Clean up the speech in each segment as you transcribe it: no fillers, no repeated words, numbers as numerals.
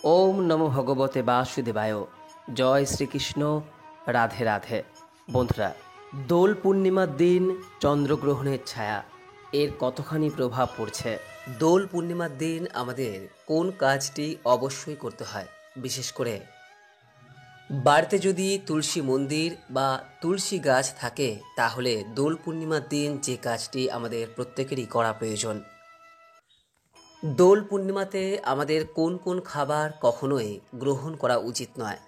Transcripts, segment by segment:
ওম নমো ভগবতে বাসুদেবায়। জয় শ্রীকৃষ্ণ। রাধে রাধে। বন্ধুরা, দোল পূর্ণিমার দিন চন্দ্রগ্রহণের ছায়া এর কতখানি প্রভাব পড়ছে। দোল পূর্ণিমার দিন আমাদের কোন কাজটি অবশ্যই করতে হয়, বিশেষ করে বাড়িতে যদি তুলসী মন্দির বা তুলসী গাছ থাকে, তাহলে দোল পূর্ণিমার দিন যে কাজটি আমাদের প্রত্যেকেরই করা প্রয়োজন। দোল পূর্ণিমাতে আমাদের কোন কোন খাবার কখনোই গ্রহণ করা উচিত নয়,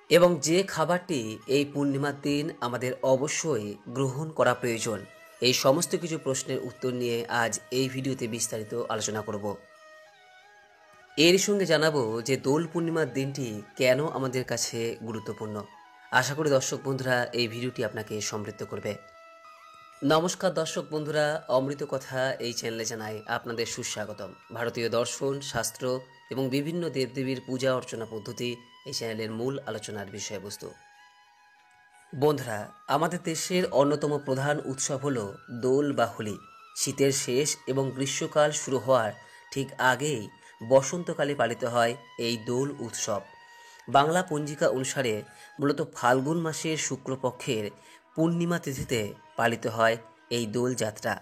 এবং যে খাবারটি এই পূর্ণিমার দিন আমাদের অবশ্যই গ্রহণ করা প্রয়োজন, এই সমস্ত কিছু প্রশ্নের উত্তর নিয়ে আজ এই ভিডিওতে বিস্তারিত আলোচনা করব। এর সঙ্গে জানাবো যে দোল পূর্ণিমার দিনটি কেন আমাদের কাছে গুরুত্বপূর্ণ। আশা করি দর্শক বন্ধুরা এই ভিডিওটি আপনাকে সমৃদ্ধ করবে। নমস্কার দর্শক বন্ধুরা, অমৃত কথা এই চ্যানেলে জানাই আপনাদের সুস্বাগতম। ভারতীয় দর্শন, শাস্ত্র এবং বিভিন্ন দেবদেবীর পূজা অর্চনা পদ্ধতি এই চ্যানেলের মূল আলোচনার বিষয়বস্তু। বন্ধুরা, আমাদের দেশের অন্যতম প্রধান উৎসব হলো দোল বা হোলি। শীতের শেষ এবং গ্রীষ্মকাল শুরু হওয়ার ঠিক আগেই বসন্তকালে পালিত হয় এই দোল উৎসব। বাংলা পঞ্জিকা অনুসারে মূলত ফাল্গুন মাসের শুক্লপক্ষের পূর্ণিমা তিথিতে পালিত হয় এই দোল যাত্রা,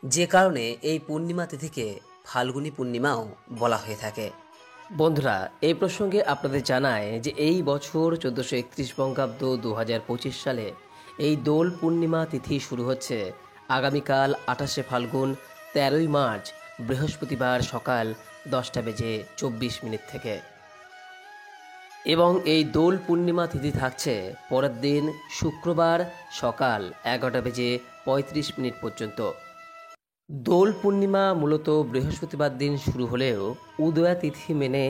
যে কারণে এই পূর্ণিমা তিথিকে ফাল্গুনী পূর্ণিমাও বলা হয়ে থাকে। বন্ধুরা, এই প্রসঙ্গে আপনাদের জানায় যে এই বছর 1431 বঙ্গাব্দ 2025 সালে এই দোল পূর্ণিমা তিথি শুরু হচ্ছে আগামীকাল 28শে ফাল্গুন 13ই মার্চ বৃহস্পতিবার সকাল 10:24 থেকে, এবং এই দোল পূর্ণিমা তিথি থাকছে পরের দিন শুক্রবার সকাল 11:35 পর্যন্ত। দোল পূর্ণিমা মূলত বৃহস্পতিবার দিন শুরু হলেও উদয়া তিথি মেনে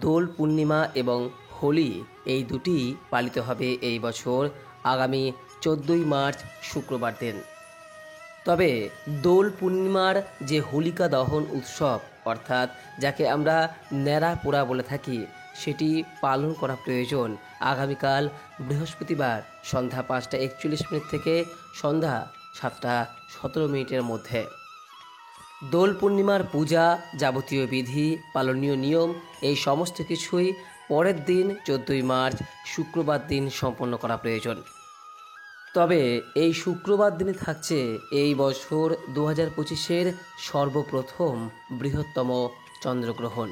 দোল পূর্ণিমা এবং হোলি এই দুটি পালিত হবে এই বছর আগামী 14ই মার্চ শুক্রবার দিন। তবে দোল পূর্ণিমার যে হোলিকা দহন উৎসব, অর্থাৎ যাকে আমরা ন্যাড়া পোড়া বলে থাকি, সেটি পালন করা প্রয়োজন আগামীকাল বৃহস্পতিবার সন্ধ্যা 5:41 থেকে সন্ধ্যা 7:17 মধ্যে। দোল পূর্ণিমার পূজা, যাবতীয় বিধি, পালনীয় নিয়ম এই সমস্ত কিছুই পরের দিন 14ই মার্চ শুক্রবার দিন সম্পন্ন করা প্রয়োজন। তবে এই শুক্রবার দিনে থাকছে এই বছর 2025-এর সর্বপ্রথম বৃহত্তম চন্দ্রগ্রহণ,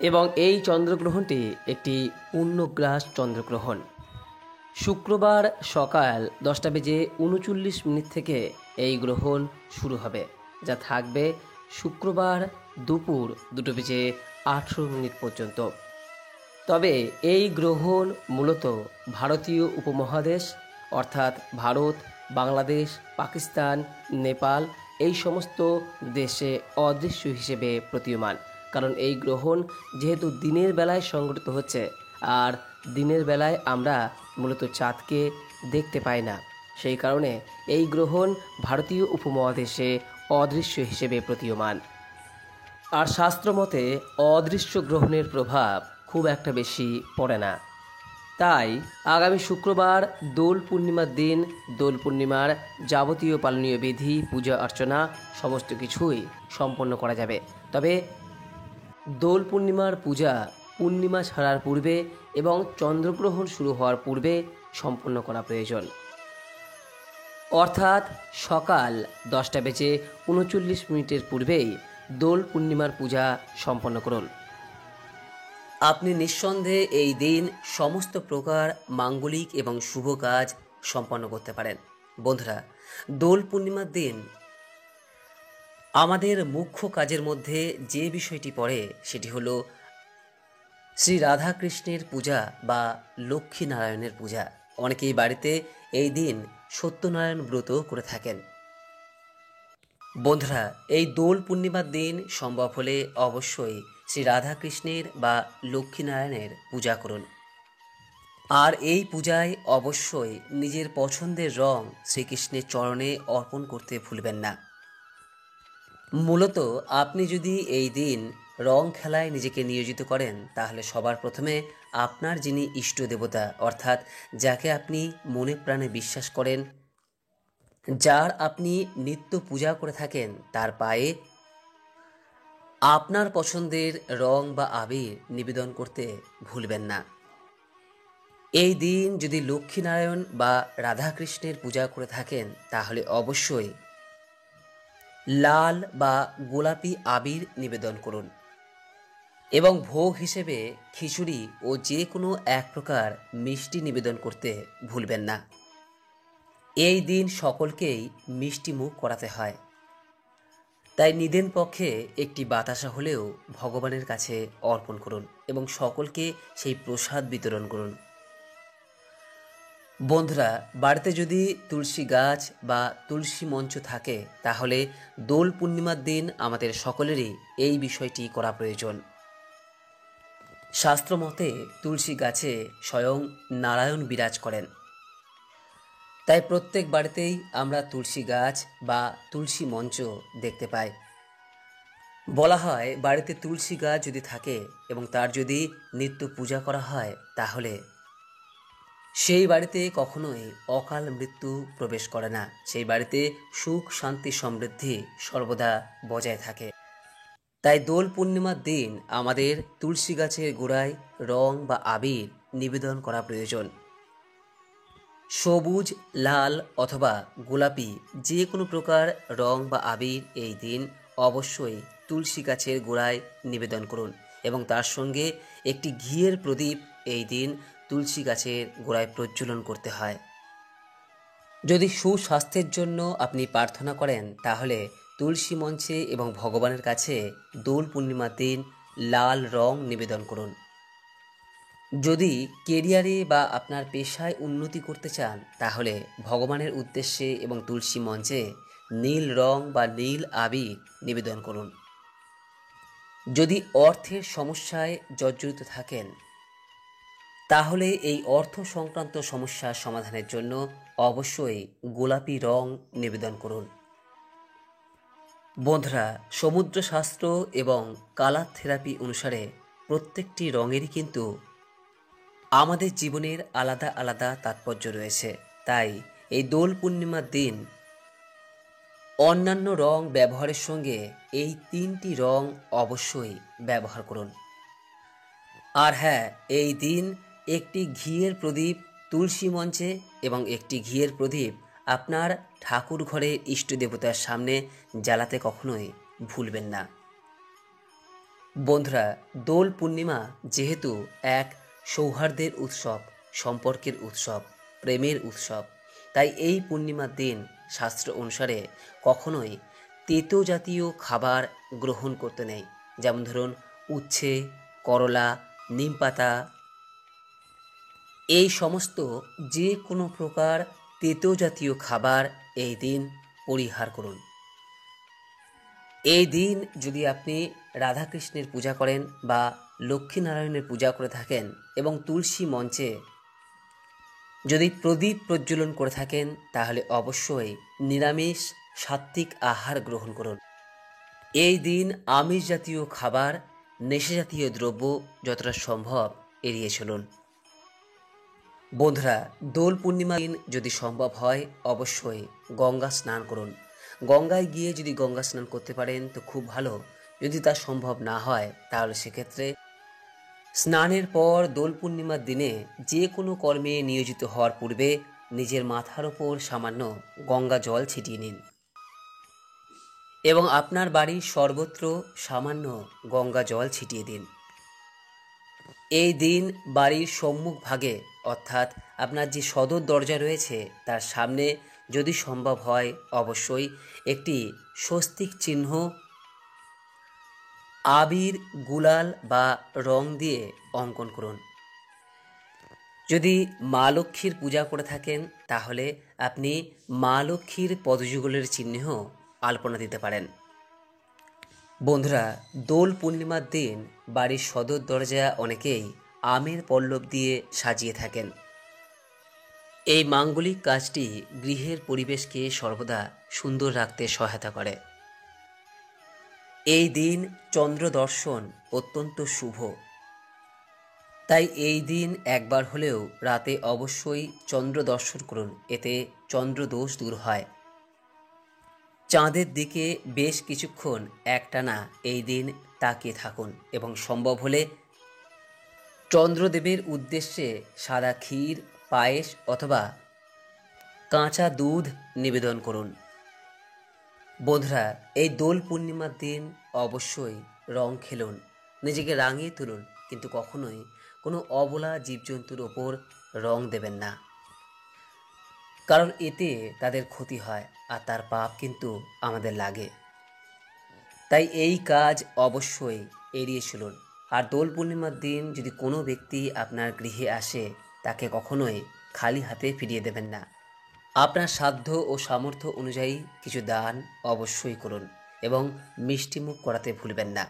এবং এই চন্দ্রগ্রহণটি একটি পূর্ণগ্রাস চন্দ্রগ্রহণ। শুক্রবার সকাল 10:39 থেকে এই গ্রহণ শুরু হবে, যা থাকবে শুক্রবার দুপুর 2:18 পর্যন্ত। তবে এই গ্রহণ মূলত ভারতীয় উপমহাদেশ, অর্থাৎ ভারত, বাংলাদেশ, পাকিস্তান, নেপাল এই সমস্ত দেশে অদৃশ্য হিসেবে প্রতীয়মান। কারণ এই গ্রহণ যেহেতু দিনের বেলায় সংঘটিত হচ্ছে, আর দিনের বেলায় আমরা মূলত চাঁদকে দেখতে পাই না, সেই কারণে এই গ্রহণ ভারতীয় উপমহাদেশে অদৃশ্য হিসেবে প্রতীয়মান। আর শাস্ত্রমতে অদৃশ্য গ্রহণের প্রভাব খুব একটা বেশি পড়ে না। তাই আগামী শুক্রবার দোল পূর্ণিমার দিন দোল পূর্ণিমার যাবতীয় পালনীয় বিধি, পূজা অর্চনা সমস্ত কিছুই সম্পন্ন করা যাবে। তবে দোল পূর্ণিমার পূজা পূর্ণিমা ছাড়ার পূর্বে এবং চন্দ্রগ্রহণ শুরু হওয়ার পূর্বে সম্পন্ন করা প্রয়োজন, অর্থাৎ সকাল 10:39 পূর্বেই দোল পূর্ণিমার পূজা সম্পন্ন করুন। আপনি নিঃসন্দেহে এই দিন সমস্ত প্রকার মাঙ্গলিক এবং শুভ কাজ সম্পন্ন করতে পারেন। বন্ধুরা, দোল পূর্ণিমার দিন আমাদের মুখ্য কাজের মধ্যে যে বিষয়টি পড়ে সেটি হলো শ্রী রাধাকৃষ্ণের পূজা বা লক্ষ্মীনারায়ণের পূজা। অনেকেই বাড়িতে এই দিন সত্যনারায়ণ ব্রত করে থাকেন। বন্ধুরা, এই দোল পূর্ণিমার দিন সম্ভব হলে অবশ্যই শ্রী রাধাকৃষ্ণের বা লক্ষ্মীনারায়ণের পূজা করুন। আর এই পূজায় অবশ্যই নিজের পছন্দের রং শ্রীকৃষ্ণের চরণে অর্পণ করতে ভুলবেন না। মূলত আপনি যদি এই দিন রং খেলায় নিজেকে নিয়োজিত করেন, তাহলে সবার প্রথমে আপনার যিনি ইষ্ট দেবতা, অর্থাৎ যাকে আপনি মনে প্রাণে বিশ্বাস করেন, যার আপনি নিত্য পূজা করে থাকেন, তার পায়ে আপনার পছন্দের রং বা আবির নিবেদন করতে ভুলবেন না। এই দিন যদি লক্ষ্মীনারায়ণ বা রাধাকৃষ্ণের পূজা করে থাকেন তাহলে অবশ্যই লাল বা গোলাপি আবির নিবেদন করুন এবং ভোগ হিসেবে খিচুড়ি ও যে কোনো এক প্রকার মিষ্টি নিবেদন করতে ভুলবেন না। এই দিন সকলকেই মিষ্টি মুখ করাতে হয়, তাই নিদেন পক্ষে একটি বাতাসা হলেও ভগবানের কাছে অর্পণ করুন এবং সকলকে সেই প্রসাদ বিতরণ করুন। বন্ধুরা, বাড়িতে যদি তুলসী গাছ বা তুলসী মঞ্চ থাকে তাহলে দোল পূর্ণিমার দিন আমাদের সকলেরই এই বিষয়টি করা প্রয়োজন। শাস্ত্রমতে তুলসী গাছে স্বয়ং নারায়ণ বিরাজ করেন, তাই প্রত্যেক বাড়িতেই আমরা তুলসী গাছ বা তুলসী মঞ্চ দেখতে পাই। বলা হয় বাড়িতে তুলসী গাছ যদি থাকে এবং তার যদি নিত্য পূজা করা হয় তাহলে সেই বাড়িতে কখনোই অকাল মৃত্যু প্রবেশ করে না, সেই বাড়িতে সুখ শান্তি সমৃদ্ধি সর্বদা বজায় থাকে। তাই দোল পূর্ণিমার দিন আমাদের তুলসী গাছের গোড়ায় রং বা আবির নিবেদন করা প্রয়োজন। সবুজ, লাল অথবা গোলাপি যে কোনো প্রকার রং বা আবির এই দিন অবশ্যই তুলসী গাছের গোড়ায় নিবেদন করুন এবং তার সঙ্গে একটি ঘিয়ের প্রদীপ এই দিন তুলসী গাছের গোড়ায় প্রজ্বলন করতে হয়। যদি সুস্বাস্থ্যের জন্য আপনি প্রার্থনা করেন তাহলে তুলসী মঞ্চে এবং ভগবানের কাছে দোল পূর্ণিমার দিন লাল রং নিবেদন করুন। যদি কেরিয়ারে বা আপনার পেশায় উন্নতি করতে চান তাহলে ভগবানের উদ্দেশ্যে এবং তুলসী মঞ্চে নীল রং বা নীল আবির নিবেদন করুন। যদি অর্থের সমস্যায় জর্জরিত থাকেন তাহলে এই অর্থ সংক্রান্ত সমস্যার সমাধানের জন্য অবশ্যই গোলাপি রং নিবেদন করুন। বন্ধুরা, সমুদ্রশাস্ত্র এবং কালার থেরাপি অনুসারে প্রত্যেকটি রঙেরই কিন্তু আমাদের জীবনের আলাদা আলাদা তাৎপর্য রয়েছে। তাই এই দোল পূর্ণিমার দিন অন্যান্য রং ব্যবহারের সঙ্গে এই তিনটি রং অবশ্যই ব্যবহার করুন। আর হ্যাঁ, এই দিন একটি ঘিয়ের প্রদীপ তুলসী মঞ্চে এবং একটি ঘিয়ের প্রদীপ আপনার ঠাকুর ঘরের ইষ্ট দেবতার সামনে জ্বালাতে কখনোই ভুলবেন না। বন্ধুরা, দোল পূর্ণিমা যেহেতু এক সৌহার্দ্যের উৎসব, সম্পর্কের উৎসব, প্রেমের উৎসব, তাই এই পূর্ণিমার দিন শাস্ত্র অনুসারে কখনোই তেতো জাতীয় খাবার গ্রহণ করতে নেই। যেমন ধরুন উচ্ছে, করলা, নিমপাতা, এই সমস্ত যে কোনো প্রকার তেতো জাতীয় খাবার এই দিন পরিহার করুন। এই দিন যদি আপনি রাধাকৃষ্ণের পূজা করেন বা লক্ষ্মীনারায়ণের পূজা করে থাকেন এবং তুলসী মঞ্চে যদি প্রদীপ প্রজ্বলন করে থাকেন তাহলে অবশ্যই নিরামিষ সাত্ত্বিক আহার গ্রহণ করুন। এই দিন আমিষ জাতীয় খাবার, নেশা জাতীয় দ্রব্য যতটা সম্ভব এড়িয়ে চলুন। বন্ধুরা, দোল পূর্ণিমার দিন যদি সম্ভব হয় অবশ্যই গঙ্গা স্নান করুন। গঙ্গায় গিয়ে যদি গঙ্গা স্নান করতে পারেন তো খুব ভালো, যদি তা সম্ভব না হয় তাহলে সেক্ষেত্রে স্নানের পর দোল পূর্ণিমার দিনে যে কোনো কর্মে নিয়োজিত হওয়ার পূর্বে নিজের মাথার ওপর সামান্য গঙ্গা জল ছিটিয়ে নিন এবং আপনার বাড়ির সর্বত্র সামান্য গঙ্গা জল ছিটিয়ে দিন। এই দিন বাড়ির সম্মুখ ভাগে অর্থাৎ আপনার যে সদর দরজা রয়েছে তার সামনে যদি সম্ভব হয় অবশ্যই একটি স্বস্তিক চিহ্ন আবির, গুলাল বা রং দিয়ে অঙ্কন করুন। যদি মা লক্ষ্মীর পূজা করে থাকেন তাহলে আপনি মা লক্ষ্মীর পদযুগলের চিহ্নেও আলপনা দিতে পারেন। বন্ধুরা, দোল পূর্ণিমার দিন বাড়ির সদর দরজা অনেকেই আমের পল্লব দিয়ে সাজিয়ে থাকেন। এই মাঙ্গলিক কাজটি গৃহের পরিবেশকে সর্বদা সুন্দর রাখতে সহায়তা করে। এই দিন চন্দ্র দর্শন অত্যন্ত শুভ, তাই এই দিন একবার হলেও রাতে অবশ্যই চন্দ্র দর্শন করুন, এতে চন্দ্রদোষ দূর হয়। চাঁদের দিকে বেশ কিছুক্ষণ একটানা এই দিন তাকিয়ে থাকুন এবং সম্ভব হলে চন্দ্রদেবের উদ্দেশ্যে সাদা ক্ষীর, পায়েস অথবা কাঁচা দুধ নিবেদন করুন। বন্ধুরা, এই দোল পূর্ণিমার দিন অবশ্যই রং খেলুন, নিজেকে রাঙিয়ে তুলুন, কিন্তু কখনোই কোনো অবলা জীবজন্তুর ওপর রং দেবেন না, কারণ এতে তাদের ক্ষতি হয় আর তার পাপ কিন্তু আমাদের লাগে। তাই এই কাজ অবশ্যই এড়িয়ে চলুন। আর দোল পূর্ণিমার দিন যদি কোনো ব্যক্তি আপনার গৃহে আসে, তাকে কখনোই খালি হাতে ফিরিয়ে দেবেন না। আপনার সাধ্য ও সামর্থ্য অনুযায়ী কিছু দান অবশ্যই করুন এবং মিষ্টিমুখ করাতে ভুলবেন না।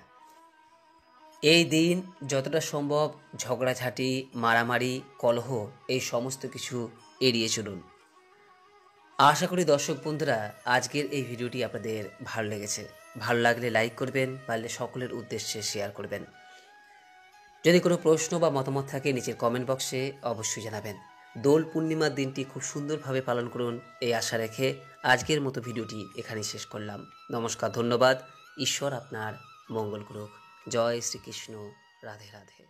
এই দিন যতটা সম্ভব ঝগড়াঝাঁটি, মারামারি, কলহ এই সমস্ত কিছু এড়িয়ে চলুন। আশা করি দর্শক বন্ধুরা, আজকের এই ভিডিওটি আপনাদের ভালো লেগেছে। ভালো লাগলে লাইক করবেন, পারলে সকলের উদ্দেশ্যে শেয়ার করবেন। যদি কোনো প্রশ্ন বা মতামত থাকে নিচের কমেন্ট বক্সে অবশ্যই জানাবেন। দোল পূর্ণিমার দিনটি খুব সুন্দরভাবে পালন করুন এই আশা রেখে আজকের মতো ভিডিওটি এখানেই শেষ করলাম। নমস্কার, ধন্যবাদ। ঈশ্বর আপনার মঙ্গল করুক। জয় শ্রীকৃষ্ণ। রাধে রাধে।